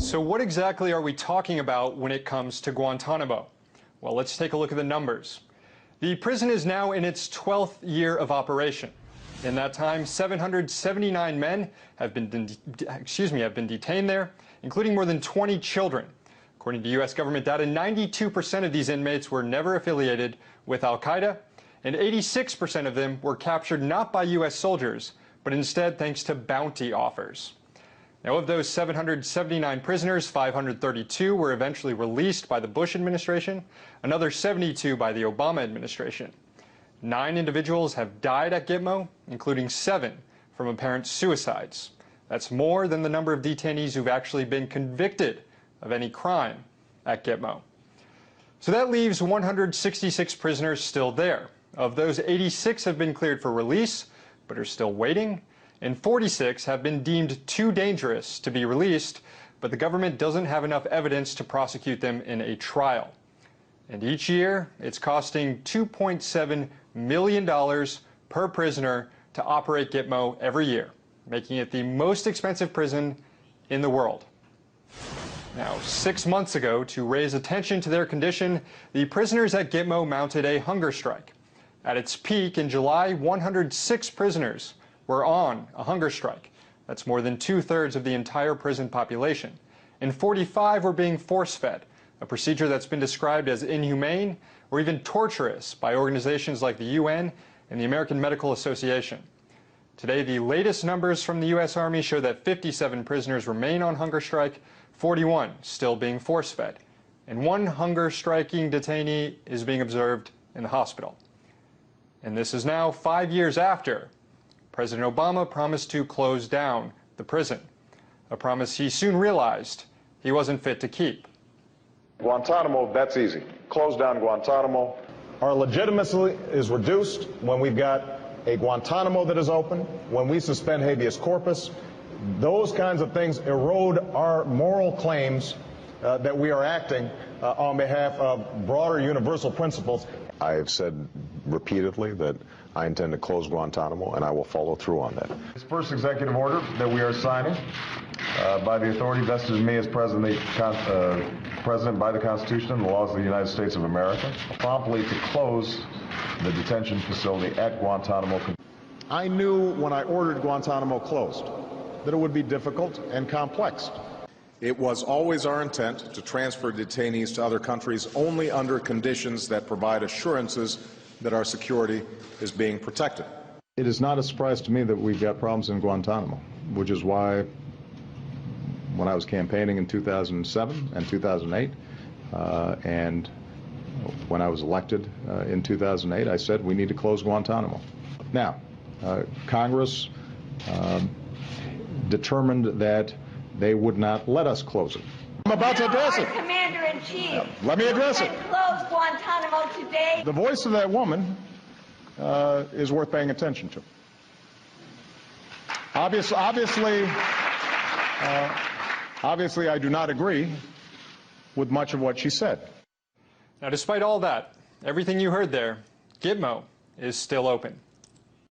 So what exactly are we talking about when it comes to Guantanamo? Well, let's take a look at the numbers. The prison is now in its 12th year of operation. In that time, 779 men have been detained there, including more than 20 children. According to U.S. government data, 92% of these inmates were never affiliated with al-Qaeda, and 86% of them were captured not by U.S. soldiers, but instead thanks to bounty offers. Now, of those 779 prisoners, 532 were eventually released by the Bush administration, another 72 by the Obama administration. 9 individuals have died at Gitmo, including 7 from apparent suicides. That's more than the number of detainees who've actually been convicted of any crime at Gitmo. So that leaves 166 prisoners still there. Of those, 86 have been cleared for release, but are still waiting, and 46 have been deemed too dangerous to be released, but the government doesn't have enough evidence to prosecute them in a trial. And each year, it's costing $2.7 million per prisoner to operate Gitmo every year, making it the most expensive prison in the world. Now, 6 months ago, to raise attention to their condition, the prisoners at Gitmo mounted a hunger strike. At its peak in July, 106 prisoners were on a hunger strike. That's more than 2/3 of the entire prison population. And 45 were being force-fed, a procedure that's been described as inhumane or even torturous by organizations like the UN and the American Medical Association. Today, the latest numbers from the U.S. Army show that 57 prisoners remain on hunger strike, 41 still being force-fed, and 1 hunger-striking detainee is being observed in the hospital. And this is now 5 years after President Obama promised to close down the prison, a promise he soon realized he wasn't fit to keep. Guantanamo, that's easy. Close down Guantanamo. Our legitimacy is reduced when we've got a Guantanamo that is open, when we suspend habeas corpus. Those kinds of things erode our moral claims that we are acting on behalf of broader universal principles. I have said repeatedly that I intend to close Guantanamo, and I will follow through on that. This first executive order that we are signing by the authority vested in me as President by the Constitution and the laws of the United States of America, promptly to close the detention facility at Guantanamo. I knew when I ordered Guantanamo closed that it would be difficult and complex. It was always our intent to transfer detainees to other countries only under conditions that provide assurances that our security is being protected. It is not a surprise to me that we've got problems in Guantanamo, which is why when I was campaigning in 2007 and 2008, and when I was elected in 2008, I said we need to close Guantanamo. Now, Congress determined that they would not let us close it. I'm about to address it. Commander-in-Chief, let me address it. Close Guantanamo today. The voice of that woman is worth paying attention to. Obviously, I do not agree with much of what she said. Now, despite all that, everything you heard there, Gitmo is still open.